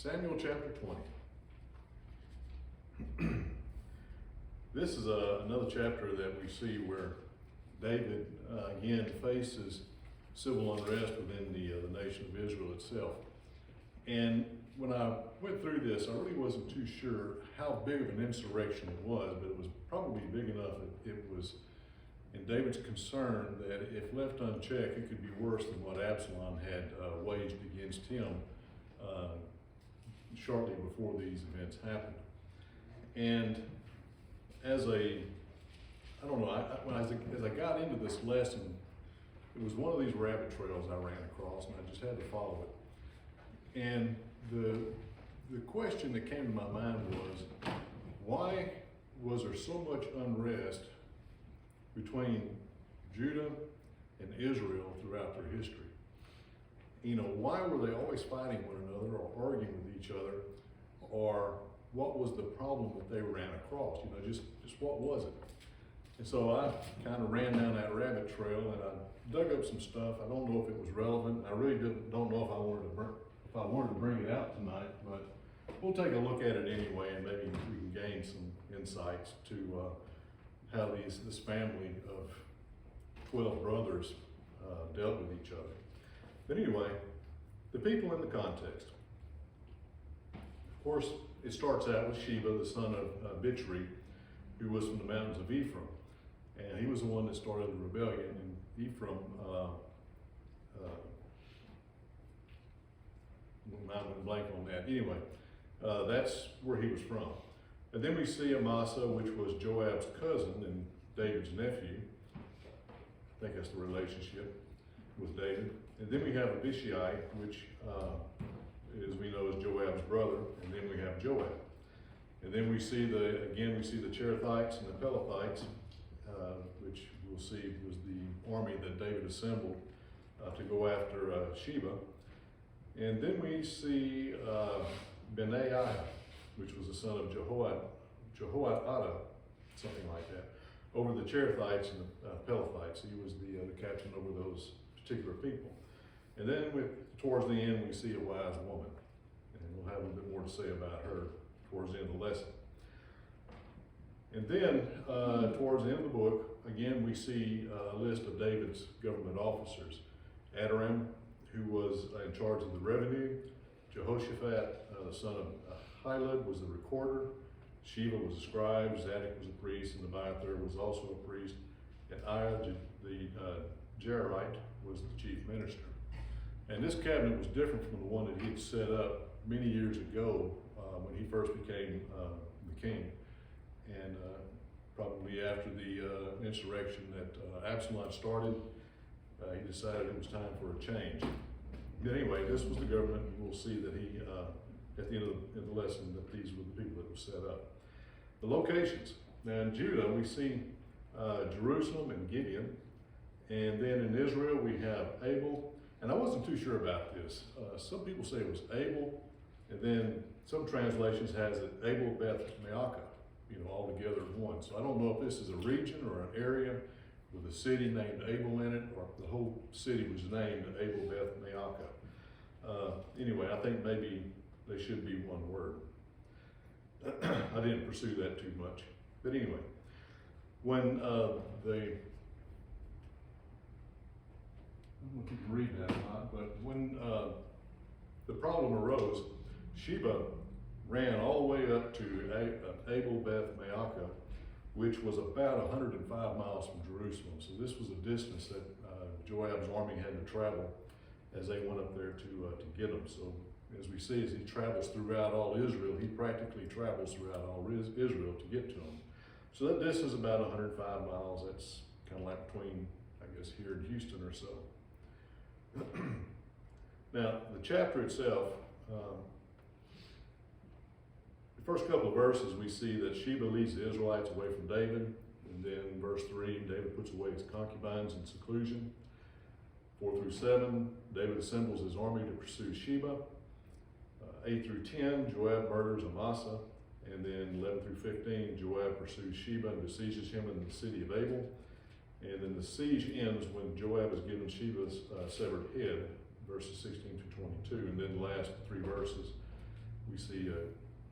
Samuel chapter 20. This is another chapter that we see where David again faces civil unrest within the nation of Israel itself. And when I went through this, I really wasn't too sure how big of an insurrection it was, but it was probably big enough that it was in David's concern that if left unchecked, it could be worse than what Absalom had waged against him shortly before these events happened. And as I got into this lesson, it was one of these rabbit trails I ran across, and I just had to follow it. And the question that came to my mind was, why was there so much unrest between Judah and Israel throughout their history? You know, why were they always fighting one another or arguing with each other? Or what was the problem that they ran across? You know, just what was it? And so I kind of ran down that rabbit trail and I dug up some stuff. I don't know if it was relevant. I really don't know if I wanted to bring it out tonight, but we'll take a look at it anyway, and maybe we can gain some insights to how this family of 12 brothers dealt with each other. But anyway, the people in the context. Of course, it starts out with Sheba, the son of Bichri, who was from the mountains of Ephraim. And he was the one that started the rebellion. And Ephraim, I went blank on that. Anyway, that's where he was from. And then we see Amasa, which was Joab's cousin and David's nephew. I think that's the relationship with David. And then we have Abishai, which, as we know, is Joab's brother. And then we have Joab. And then we see the Cherethites and the Pelethites, which we'll see was the army that David assembled to go after Sheba. And then we see Benaiah, which was the son of Jehoiada, something like that, over the Cherethites and the Pelethites. He was the captain over those particular people. And then towards the end, we see a wise woman. And we'll have a little bit more to say about her towards the end of the lesson. And then towards the end of the book, again, we see a list of David's government officers. Adoram, who was in charge of the revenue. Jehoshaphat, the son of Hilud, was the recorder. Sheba was a scribe. Zadok was a priest, and Abiathar was also a priest. And the Jerahite was the chief minister. And this cabinet was different from the one that he had set up many years ago when he first became the king. And probably after the insurrection that Absalom started, he decided it was time for a change. But anyway, this was the government, and we'll see that he, at the end of the lesson, that these were the people that were set up. The locations. Now in Judah, we see Jerusalem and Gibeon. And then in Israel, we have Abel. And I wasn't too sure about this. Some people say it was Abel, and then some translations has it Abel Beth Maacah, all together as one. So I don't know if this is a region or an area with a city named Abel in it, or the whole city was named Abel Beth Maacah. Anyway, I think maybe they should be one word. I didn't pursue that too much. But anyway, when I don't know if you can read that or not, but when the problem arose, Sheba ran all the way up to Abel Beth Maacah, which was about 105 miles from Jerusalem. So this was a distance that Joab's army had to travel as they went up there to get them. So as we see, as he travels throughout all Israel, he practically travels throughout all Israel to get to them. So that distance is about 105 miles. That's kind of like between, I guess, here in Houston or so. Now, the chapter itself, the first couple of verses, we see that Sheba leads the Israelites away from David. And then verse 3, David puts away his concubines in seclusion. 4 through 7, David assembles his army to pursue Sheba. 8 through 10, Joab murders Amasa. And then 11 through 15, Joab pursues Sheba and besieges him in the city of Abel. And then the siege ends when Joab is given Sheba's severed head, verses 16 to 22. And then the last three verses, see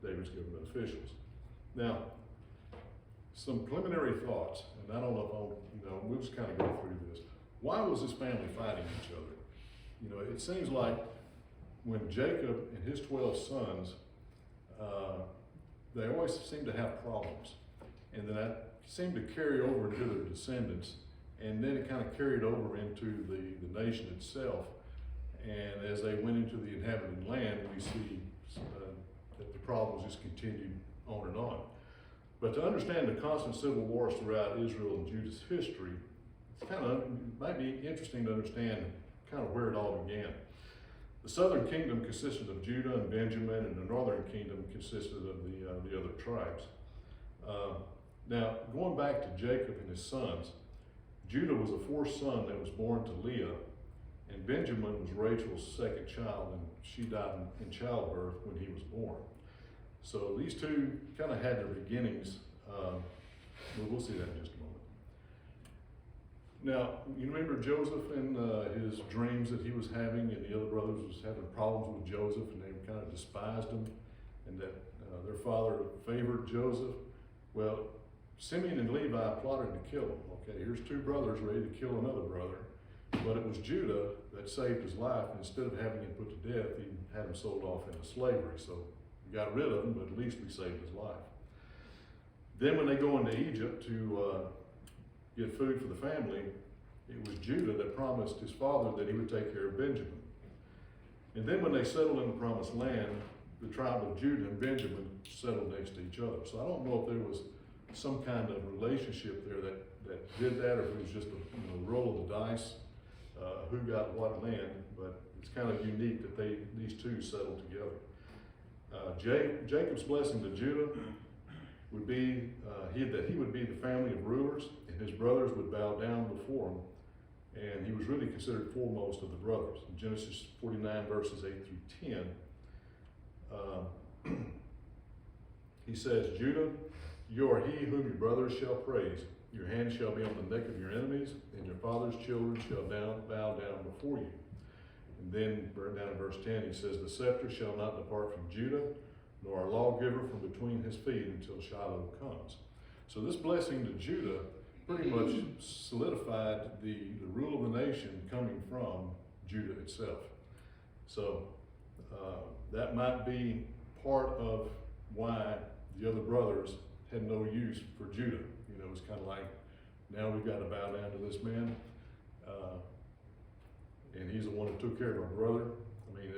David's government officials. Now, some preliminary thoughts, and I don't know if we'll just kind of go through this. Why was this family fighting each other? It seems like when Jacob and his 12 sons, they always seem to have problems. And then that seemed to carry over into their descendants, and then it kind of carried over into the nation itself. And as they went into the inhabited land, we see that the problems just continued on and on. But to understand the constant civil wars throughout Israel and Judah's history, it might be interesting to understand kind of where it all began. The southern kingdom consisted of Judah and Benjamin, and the northern kingdom consisted of the other tribes. Now, going back to Jacob and his sons, Judah was the fourth son that was born to Leah, and Benjamin was Rachel's second child, and she died in childbirth when he was born. So these two kind of had their beginnings. We'll see that in just a moment. Now, you remember Joseph and his dreams that he was having, and the other brothers was having problems with Joseph, and they kind of despised him, and that their father favored Joseph. Well, Simeon and Levi plotted to kill him. Okay, here's two brothers ready to kill another brother, but it was Judah that saved his life, and instead of having him put to death, he had him sold off into slavery. So we got rid of him, but at least we saved his life. Then when they go into Egypt to get food for the family, it was Judah that promised his father that he would take care of Benjamin. And then when they settled in the promised land, the tribe of Judah and Benjamin settled next to each other. So I don't know if there was some kind of relationship there that did that, or if it was just a roll of the dice, who got what land, but it's kind of unique that these two settled together. Jacob's blessing to Judah would be that he would be the family of rulers, and his brothers would bow down before him, and he was really considered foremost of the brothers. In Genesis 49, verses 8 through 10, he says, Judah, you are he whom your brothers shall praise. Your hand shall be on the neck of your enemies, and your father's children shall bow down before you. And then, down in verse 10, he says, the scepter shall not depart from Judah, nor a lawgiver from between his feet until Shiloh comes. So this blessing to Judah pretty much solidified the rule of the nation coming from Judah itself. So that might be part of why the other brothers had no use for Judah. It was kind of like, now we've got to bow down to this man, and he's the one who took care of our brother. I mean,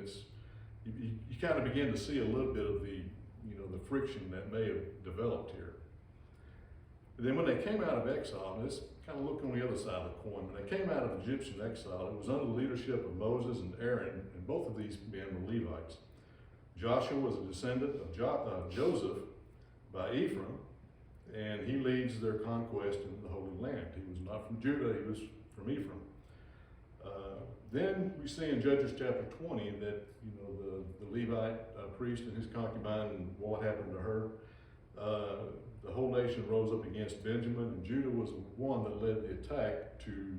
you kind of begin to see a little bit of the friction that may have developed here. And then when they came out of exile, and let's kind of look on the other side of the coin. When they came out of Egyptian exile, it was under the leadership of Moses and Aaron, and both of these men were Levites. Joshua was a descendant of Joseph by Ephraim, and he leads their conquest in the Holy Land. He was not from Judah, he was from Ephraim. Then we see in Judges chapter 20 that the Levite priest and his concubine, and what happened to her. The whole nation rose up against Benjamin, and Judah was the one that led the attack to,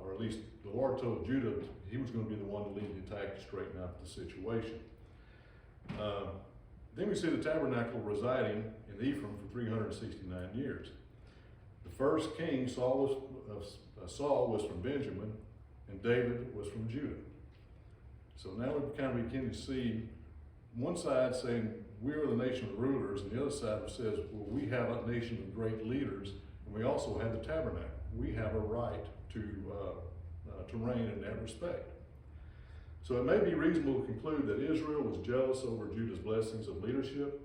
or at least the Lord told Judah he was going to be the one to lead the attack to straighten out the situation. Then we see the tabernacle residing in Ephraim for 369 years. The first king, Saul was from Benjamin, and David was from Judah. So now we kind of begin to see one side saying, we are the nation of rulers, and the other side says, well, we have a nation of great leaders, and we also have the tabernacle. We have a right to reign in that respect. So it may be reasonable to conclude that Israel was jealous over Judah's blessings of leadership.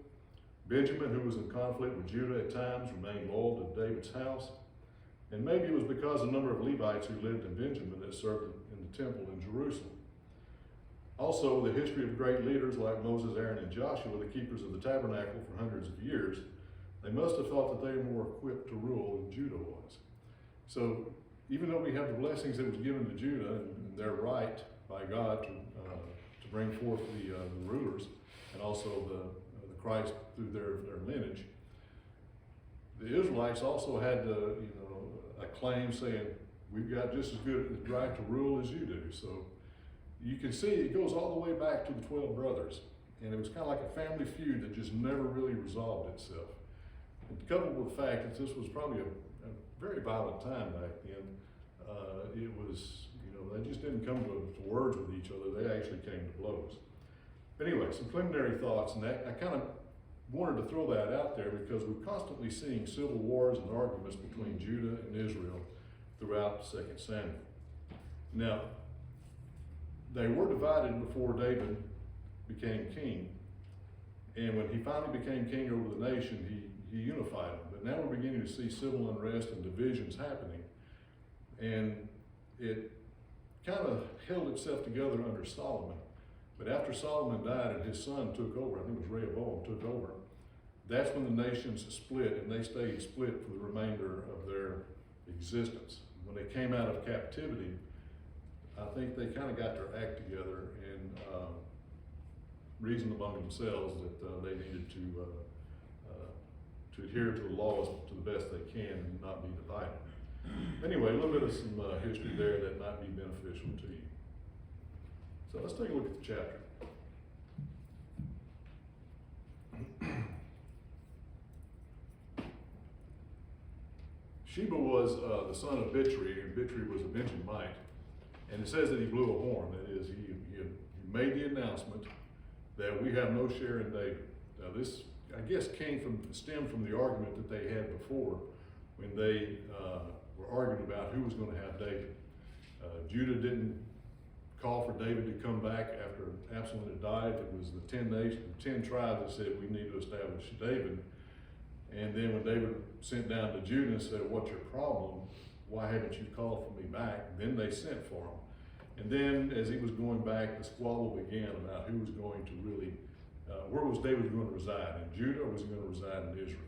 Benjamin, who was in conflict with Judah at times, remained loyal to David's house. And maybe it was because the number of Levites who lived in Benjamin that served in the temple in Jerusalem. Also, the history of great leaders like Moses, Aaron, and Joshua, the keepers of the tabernacle for hundreds of years, they must have thought that they were more equipped to rule than Judah was. So even though we have the blessings that was given to Judah and their right by God to bring forth the rulers, and also the Christ through their lineage, the Israelites also had a claim saying, we've got just as good a right to rule as you do. So you can see it goes all the way back to the 12 brothers. and it was kind of like a family feud that just never really resolved itself. And coupled with the fact that this was probably a very violent time back then, it was, they just didn't come to words with each other. They actually came to blows. But anyway, some preliminary thoughts, and I kind of wanted to throw that out there because we're constantly seeing civil wars and arguments between Judah and Israel throughout 2 Samuel. Now, they were divided before David became king, and when he finally became king over the nation, he unified them. But now we're beginning to see civil unrest and divisions happening, and it kind of held itself together under Solomon. But after Solomon died and his son took over, I think it was Rehoboam took over, that's when the nations split, and they stayed split for the remainder of their existence. When they came out of captivity, I think they kind of got their act together and reasoned among themselves that they needed to adhere to the laws to the best they can and not be divided. Anyway, a little bit of some history there that might be beneficial to you. So let's take a look at the chapter. Sheba was the son of Bichri, and Bichri was a Benjamite. And it says that he blew a horn. That is, he made the announcement that we have no share in David. Now this, I guess, stemmed from the argument that they had before when they were arguing about who was going to have David. Judah didn't call for David to come back after Absalom had died. It was the 10 tribes that said we need to establish David. And then when David sent down to Judah and said, "What's your problem? Why haven't you called for me back?" Then they sent for him. And then as he was going back, the squabble began about who was going to really, where was David going to reside, in Judah, or was he going to reside in Israel?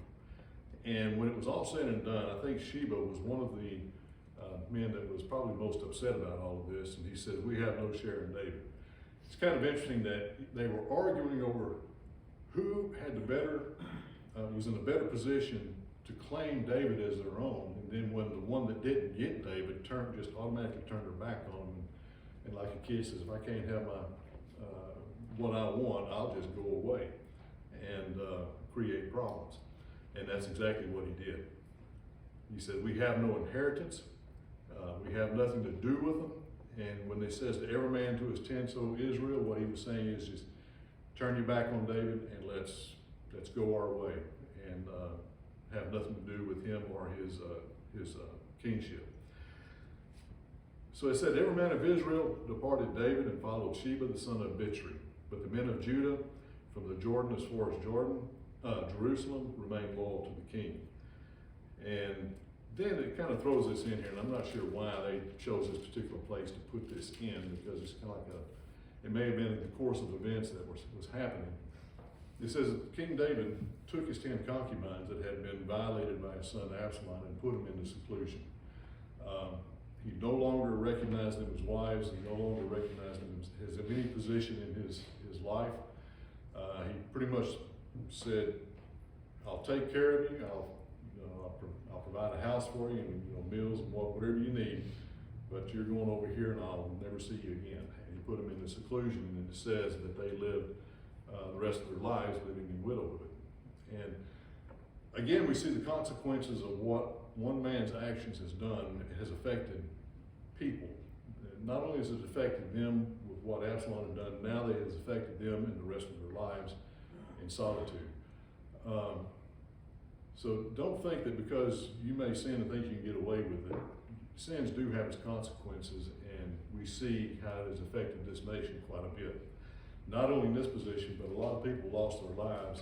And when it was all said and done, I think Sheba was one of the men that was probably most upset about all of this, and he said, "We have no share in David." It's kind of interesting that they were arguing over who had the better, was in a better position to claim David as their own, and then when the one that didn't get David just automatically turned her back on him, and like a kid says, if I can't have my what I want, I'll just go away and create problems. And that's exactly what he did. He said, "We have no inheritance, we have nothing to do with them." And when they says to every man to his tent, so Israel, what he was saying is just turn your back on David and let's go our way and have nothing to do with him or his kingship. So it said, every man of Israel departed David and followed Sheba the son of Bichri. But the men of Judah, from the Jordan as far as Jerusalem, remained loyal to the king. And then it kind of throws this in here, and I'm not sure why they chose this particular place to put this in, because it's kind of like it may have been in the course of events that was happening. It says that King David took his 10 concubines that had been violated by his son Absalom and put them into seclusion. He no longer recognized them as wives. He no longer recognized them as of any position in his life. He pretty much said, "I'll take care of you. I'll provide a house for you and meals and whatever you need, but you're going over here and I'll never see you again." And he put them into seclusion, and it says that they lived the rest of their lives living in widowhood. And again, we see the consequences of what one man's actions has done has affected people. Not only has it affected them with what Absalom had done, now it has affected them in the rest of their lives in solitude. So don't think that because you may sin and think you can get away with it. Sins do have its consequences, and we see how it has affected this nation quite a bit. Not only in this position, but a lot of people lost their lives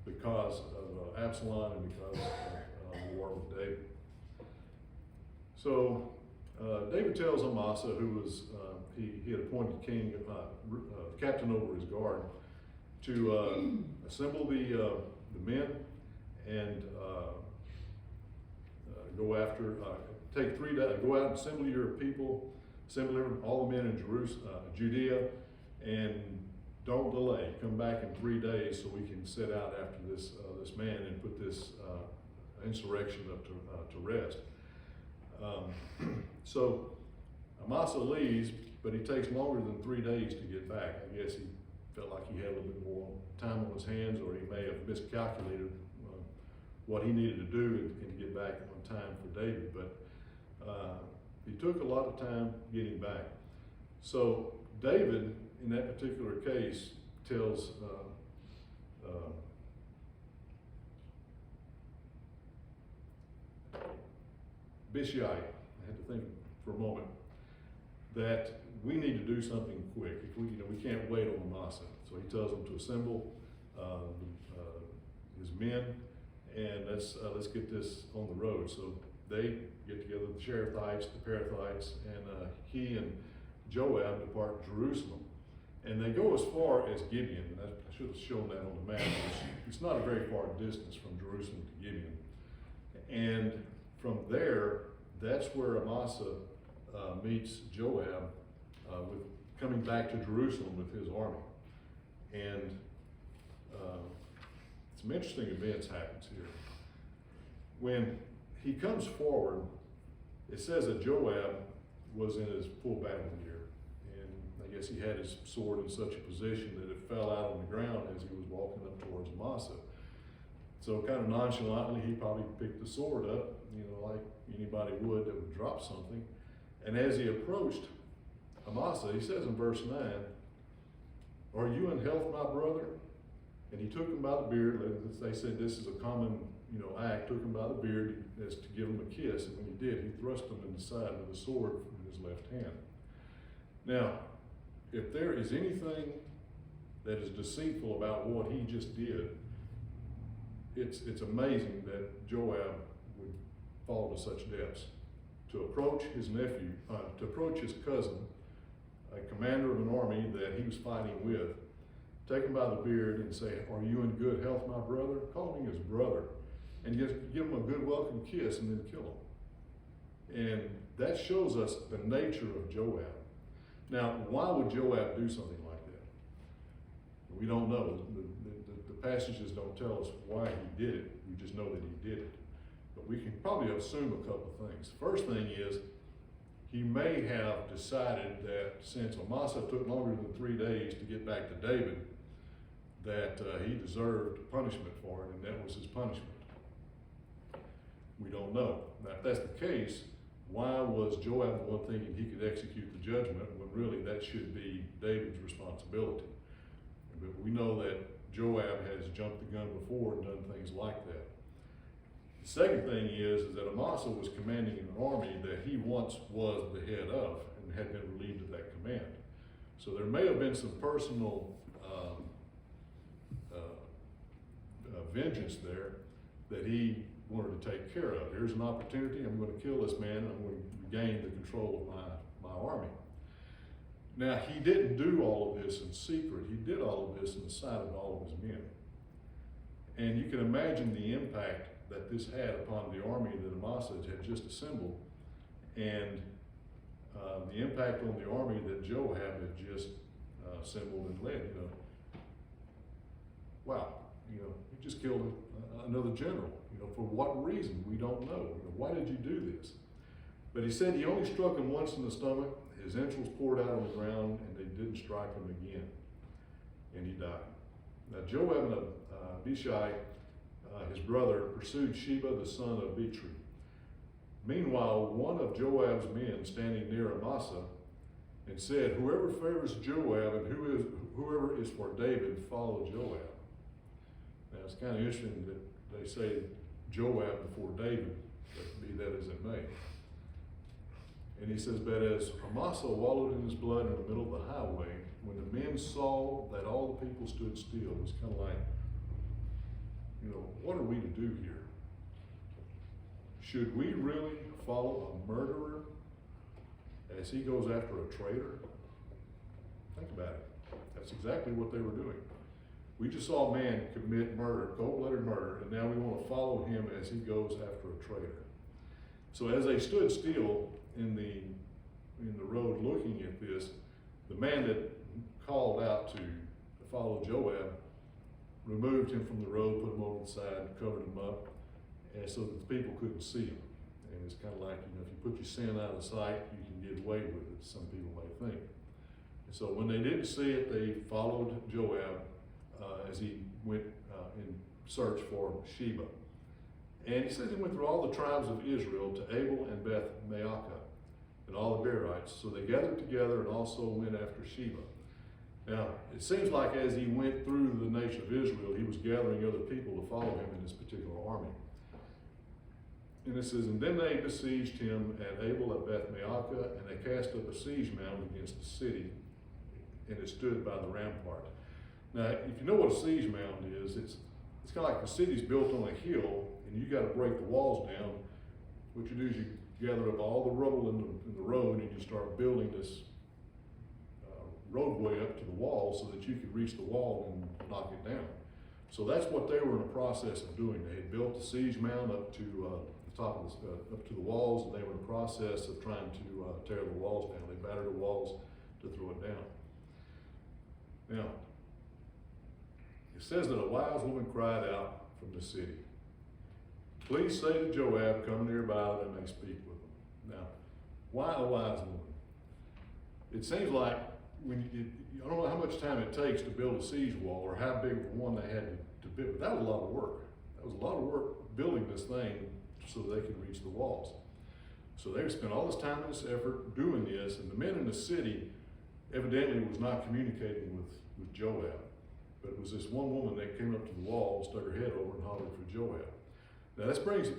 because of Absalom and because of the war with David. So David tells Amasa, who was he had appointed king, captain over his guard, to assemble the men and go after. Take 3 days. Go out and assemble your people, assemble all the men in Judea, and don't delay. Come back in 3 days so we can set out after this man and put this insurrection up to rest. So Amasa leaves, but he takes longer than 3 days to get back. I guess he felt like he had a little bit more time on his hands, or he may have miscalculated what he needed to do and to get back on time for David. But he took a lot of time getting back. So David, in that particular case, tells Bishai, I had to think for a moment, that we need to do something quick. If we can't wait on Amasa. So he tells them to assemble his men, and let's get this on the road. So they get together, the Sherethites, the Perethites, and he and Joab depart Jerusalem. And they go as far as Gibeon. And I should have shown that on the map. It's not a very far distance from Jerusalem to Gibeon. And from there, that's where Amasa meets Joab with coming back to Jerusalem with his army. And some interesting events happens here. When he comes forward, it says that Joab was in his full battle gear. And I guess he had his sword in such a position that it fell out on the ground as he was walking up towards Amasa. So kind of nonchalantly, he probably picked the sword up, like anybody would that would drop something. And as he approached Amasa, he says in verse 9, "Are you in health, my brother?" And he took him by the beard. They said this is a common, act. Took him by the beard as to give him a kiss. And when he did, he thrust him in the side with a sword in his left hand. Now, if there is anything that is deceitful about what he just did, it's amazing that Joab would fall to such depths. To approach his nephew, to approach his cousin, a commander of an army that he was fighting with, take him by the beard and say, "Are you in good health, my brother?" Calling him his brother, and just give him a good welcome kiss and then kill him. And that shows us the nature of Joab. Now, why would Joab do something like that? We don't know. The passages don't tell us why he did it. We just know that he did it. But we can probably assume a couple of things. First thing is, he may have decided that since Amasa took longer than 3 days to get back to David, that he deserved punishment for it, and that was his punishment. We don't know. Now, if that's the case, why was Joab the one thinking he could execute the judgment when really that should be David's responsibility? But we know that Joab has jumped the gun before and done things like that. The second thing is that Amasa was commanding an army that he once was the head of and had been relieved of that command. So there may have been some personal vengeance there that he wanted to take care of. Here's an opportunity. I'm going to kill this man, and I'm going to regain the control of my army. Now, he didn't do all of this in secret. He did all of this in the sight of all of his men. And you can imagine the impact that this had upon the army that Amasa had just assembled, and the impact on the army that Joab had just assembled and led. Wow, he just killed another general. For what reason? We don't know. Why did you do this? But he said he only struck him once in the stomach. His entrails poured out on the ground, and they didn't strike him again, and he died. Now Joab and Abishai, his brother, pursued Sheba the son of Bichri. Meanwhile, one of Joab's men standing near Amasa and said, "Whoever favors Joab and whoever is for David, follow Joab." Now it's kind of interesting that they say Joab before David, but be that as it may. And he says, "But as Amasa wallowed in his blood in the middle of the highway, when the men saw that all the people stood still," it was kind of like, what are we to do here? Should we really follow a murderer as he goes after a traitor? Think about it. That's exactly what they were doing. We just saw a man commit murder, cold-blooded murder, and now we want to follow him as he goes after a traitor. So as they stood still in the road looking at this, the man that called out to follow Joab removed him from the road, put him over the side, covered him up, and so that the people couldn't see him. And it's kind of like, if you put your sin out of sight, you can get away with it, some people may think. And so when they didn't see it, they followed Joab as he went in search for Sheba. And he says he went through all the tribes of Israel to Abel and Beth Maacah and all the Berites. So they gathered together and also went after Sheba. Now, it seems like as he went through the nation of Israel, he was gathering other people to follow him in this particular army. And it says, and then they besieged him at Abel at Beth Maacah, and they cast up a siege mound against the city, and it stood by the rampart. Now, if you know what a siege mound is, it's kind of like the city's built on a hill, and you got to break the walls down. What you do is you gather up all the rubble in the road, and you start building this roadway up to the wall so that you could reach the wall and knock it down. So that's what they were in the process of doing. They had built the siege mound up to the top of up to the walls, and they were in the process of trying to tear the walls down. They battered the walls to throw it down. Now, it says that a wise woman cried out from the city, "Please say to Joab, come nearby that I may speak with him." Now, why a wise woman? It seems like I don't know how much time it takes to build a siege wall or how big of one they had to build, but that was a lot of work. That was a lot of work building this thing so they could reach the walls. So they spent all this time and this effort doing this, and the men in the city evidently was not communicating with Joab. But it was this one woman that came up to the wall, stuck her head over and hollered for Joab. Now this brings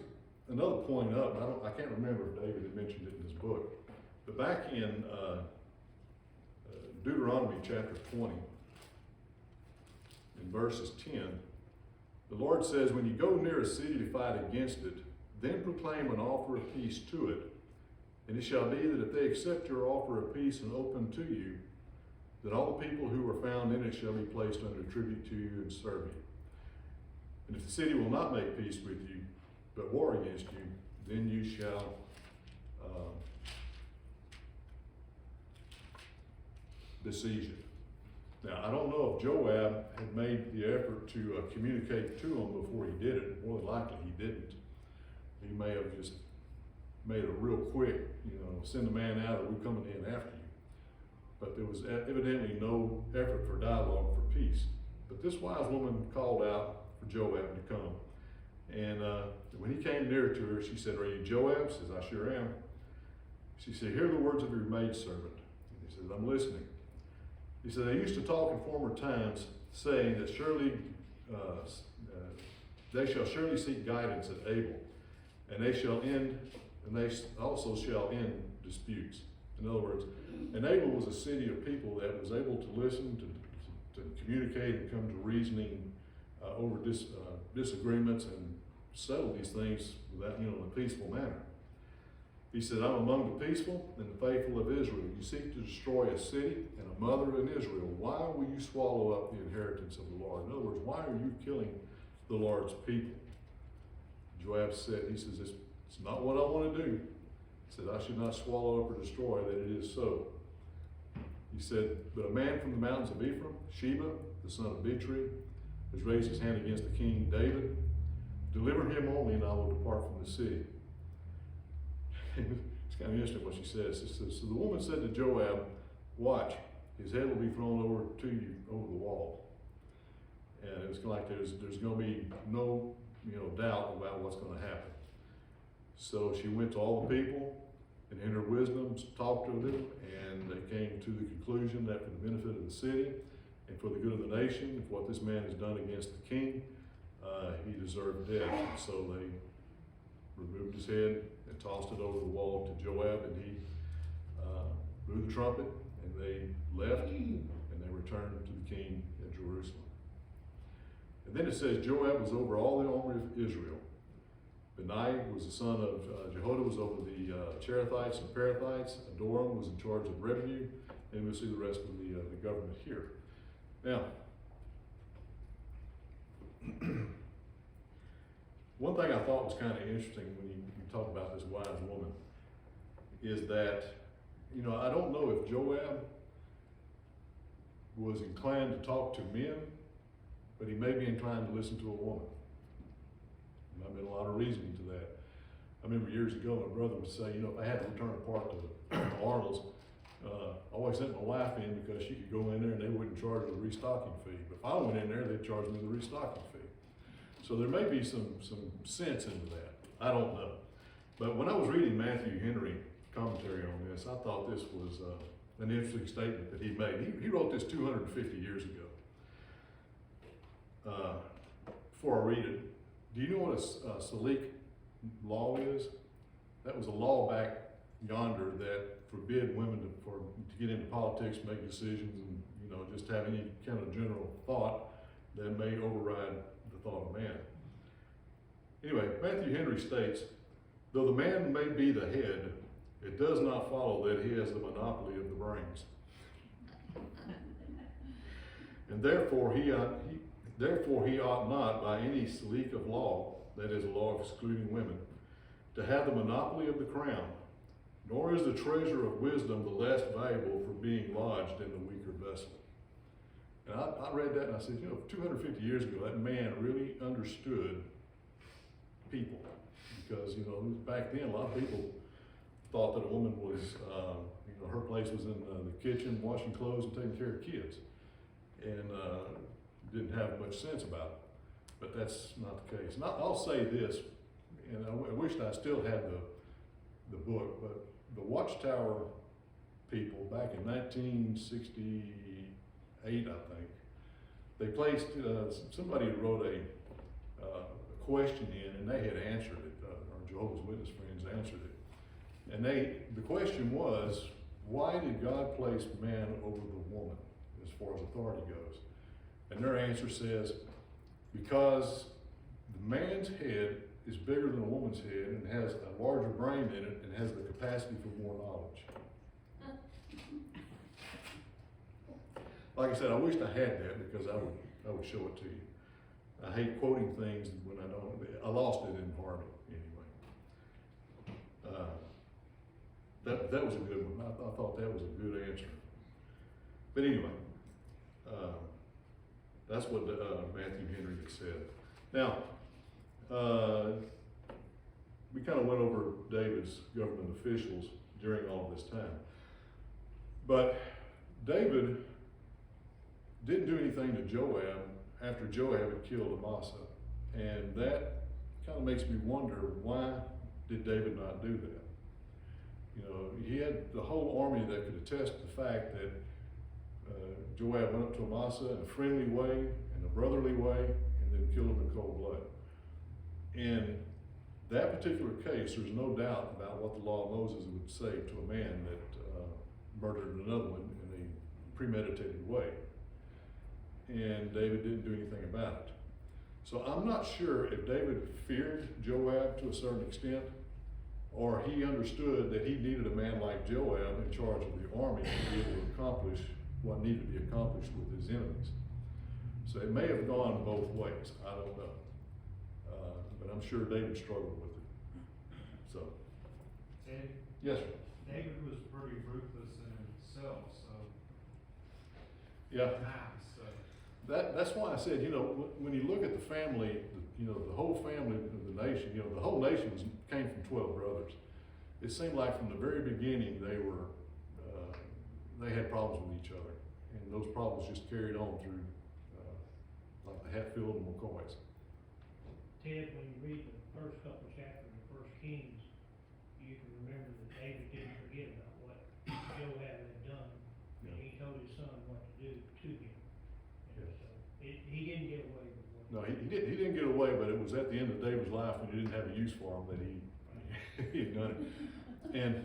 another point up, and I can't remember if David had mentioned it in his book, but back in Deuteronomy chapter 20, in verses 10, the Lord says, when you go near a city to fight against it, then proclaim an offer of peace to it. And it shall be that if they accept your offer of peace and open to you, then all the people who are found in it shall be placed under tribute to you and serve you. And if the city will not make peace with you, but war against you, then you shall besiege it. Now, I don't know if Joab had made the effort to communicate to him before he did it. More than likely he didn't. He may have just made it real quick, send a man out, or we're coming in after you. But there was evidently no effort for dialogue for peace. But this wise woman called out for Joab to come. And when he came near to her, she said, "Are you Joab?" She says, "I sure am." She said, "Hear the words of your maidservant." And he says, "I'm listening." He said, "They used to talk in former times, saying that surely they shall surely seek guidance at Abel, and they also shall end disputes." In other words, and Abel was a city of people that was able to listen, to communicate, and come to reasoning over disagreements and settle these things without, in a peaceful manner. He said, "I'm among the peaceful and the faithful of Israel. You seek to destroy a city and a mother in Israel. Why will you swallow up the inheritance of the Lord?" In other words, why are you killing the Lord's people? Joab said, he says, it's not what I want to do. He said, "I should not swallow up or destroy, that it is so." He said, "But a man from the mountains of Ephraim, Sheba, the son of Bichri, has raised his hand against the king David. Deliver him only, and I will depart from the city." It's kind of interesting what she says. It says, "So the woman said to Joab, 'Watch, his head will be thrown over to you over the wall.'" And it's kind of like there's going to be no doubt about what's going to happen. So she went to all the people and in her wisdom talked to them, and they came to the conclusion that for the benefit of the city and for the good of the nation, if what this man has done against the king, he deserved death. And so they removed his head and tossed it over the wall to Joab, and he blew the trumpet, and they left, and they returned to the king at Jerusalem. And then it says Joab was over all the army of Israel. Benaiah was the son of Jehoiada, was over the Cherethites and Perethites. Adoram was in charge of revenue, and we'll see the rest of the government here. Now, one thing I thought was kind of interesting when you talk about this wise woman is that, I don't know if Joab was inclined to talk to men, but he may be inclined to listen to a woman. And I've been a lot of reasoning to that. I remember years ago, my brother would say, if I had to return a part to Arnold's, I always sent my wife in because she could go in there and they wouldn't charge her the restocking fee. But if I went in there, they'd charge me the restocking fee. So there may be some sense into that. I don't know. But when I was reading Matthew Henry commentary on this, I thought this was an interesting statement that he made. He wrote this 250 years ago. Before I read it, do you know what a Salic law is? That was a law back yonder that forbid women to get into politics, make decisions, and just have any kind of general thought that may override the thought of man. Anyway, Matthew Henry states, though the man may be the head, it does not follow that he has the monopoly of the brains. And therefore he ought not by any salique of law, that is a law excluding women, to have the monopoly of the crown, nor is the treasure of wisdom the less valuable for being lodged in the weaker vessel. And I read that and I said, 250 years ago, that man really understood people. Because, back then, a lot of people thought that a woman was, her place was in the kitchen, washing clothes and taking care of kids. And didn't have much sense about it. But that's not the case. And I'll say this, and I wished I still had the book, but the Watchtower people back in 1968, I think, they placed, somebody wrote a question in and they had answered it, our Jehovah's Witness friends answered it. And the question was, why did God place man over the woman as far as authority goes? And their answer says, because the man's head is bigger than a woman's head and has a larger brain in it and has the capacity for more knowledge. Like I said, I wished I had that because I would show it to you. I hate quoting things when I don't. I lost it in Harvey anyway. That was a good one. I thought that was a good answer. But anyway, that's what Matthew Henry had said. Now, we kind of went over David's government officials during all this time. But David didn't do anything to Joab after Joab had killed Amasa. And that kind of makes me wonder, why did David not do that? He had the whole army that could attest to the fact that Joab went up to Amasa in a friendly way, in a brotherly way, and then killed him in cold blood. In that particular case, there's no doubt about what the law of Moses would say to a man that murdered another one in a premeditated way. And David didn't do anything about it. So I'm not sure if David feared Joab to a certain extent, or he understood that he needed a man like Joab in charge of the army to be able to accomplish what needed to be accomplished with his enemies. So it may have gone both ways. I don't know. But I'm sure David struggled with it. So. Ed, Yes, sir. David was pretty ruthless in himself, so. Yeah. Nice, so. That's why I said, when you look at the family, the whole family of the nation, the whole nation came from 12 brothers. It seemed like from the very beginning they had problems with each other, and those problems just carried on through, like the Hatfield and McCoys. Ted, when you read the first couple chapters of First Kings, you can remember that David didn't forget about what Joab had done, and he told his son what to do to him. And so he didn't get away with what. No, he didn't get away, but it was at the end of David's life when he didn't have a use for him that he had done it. And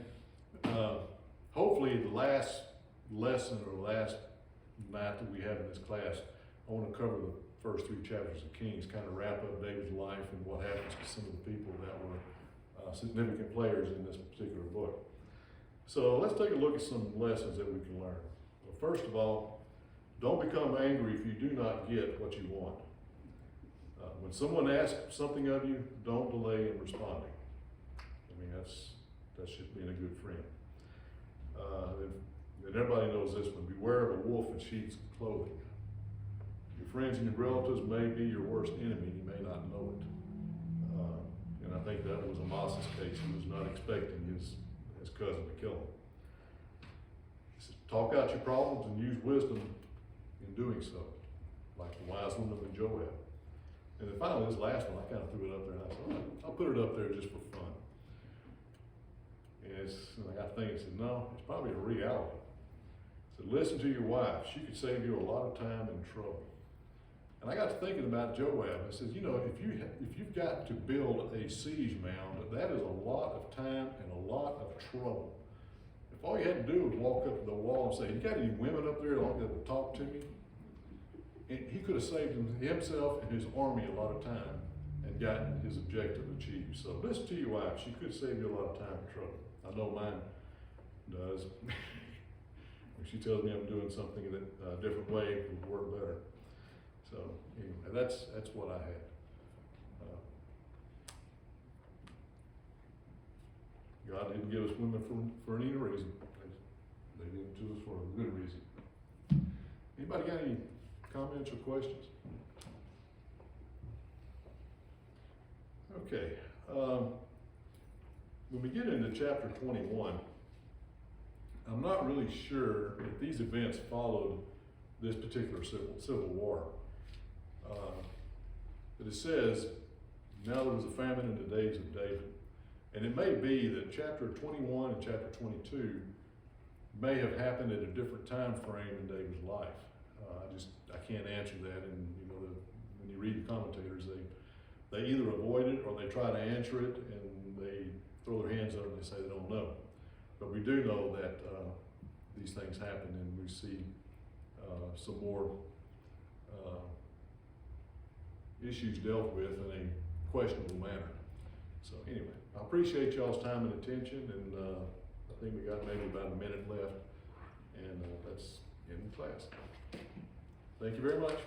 hopefully the last lesson or last night that we have in this class, I want to cover the first 3 chapters of Kings, kind of wrap up David's life and what happens to some of the people that were significant players in this particular book. So let's take a look at some lessons that we can learn. Well, first of all, don't become angry if you do not get what you want. When someone asks something of you, don't delay in responding. I mean, that's just being a good friend. And everybody knows this one: beware of a wolf in sheep's clothing. Your friends and your relatives may be your worst enemy, and you may not know it. And I think that was Amasa's case. He was not expecting his cousin to kill him. talk out your problems and use wisdom in doing so, like the wise woman of Joab. And then finally, this last one, I kind of threw it up there, and I said, all right, I'll put it up there just for fun. And I got thinking, I said, no, it's probably a reality. I said, listen to your wife. She could save you a lot of time and trouble. And I got to thinking about Joab. I said, you know, if you've got to build a siege mound, that is a lot of time and a lot of trouble. If all you had to do was walk up to the wall and say, you got any women up there that will talk to me? And he could have saved himself and his army a lot of time and gotten his objective achieved. So listen to your wife. She could save you a lot of time and trouble. I know mine does. When she tells me I'm doing something that a different way, it would work better. So anyway, that's what I had. God didn't give us women for any reason. They gave them to us for a good reason. Anybody got any comments or questions? Okay. When we get into chapter 21, I'm not really sure if these events followed this particular civil war. But it says, now there was a famine in the days of David. And it may be that chapter 21 and chapter 22 may have happened at a different time frame in David's life. I can't answer that. And you know, when you read the commentators, they either avoid it or they try to answer it and they throw their hands up and they say they don't know. But we do know that these things happen, and we see some more issues dealt with in a questionable manner. So anyway, I appreciate y'all's time and attention, and I think we got maybe about a minute left, and that's in class. Thank you very much.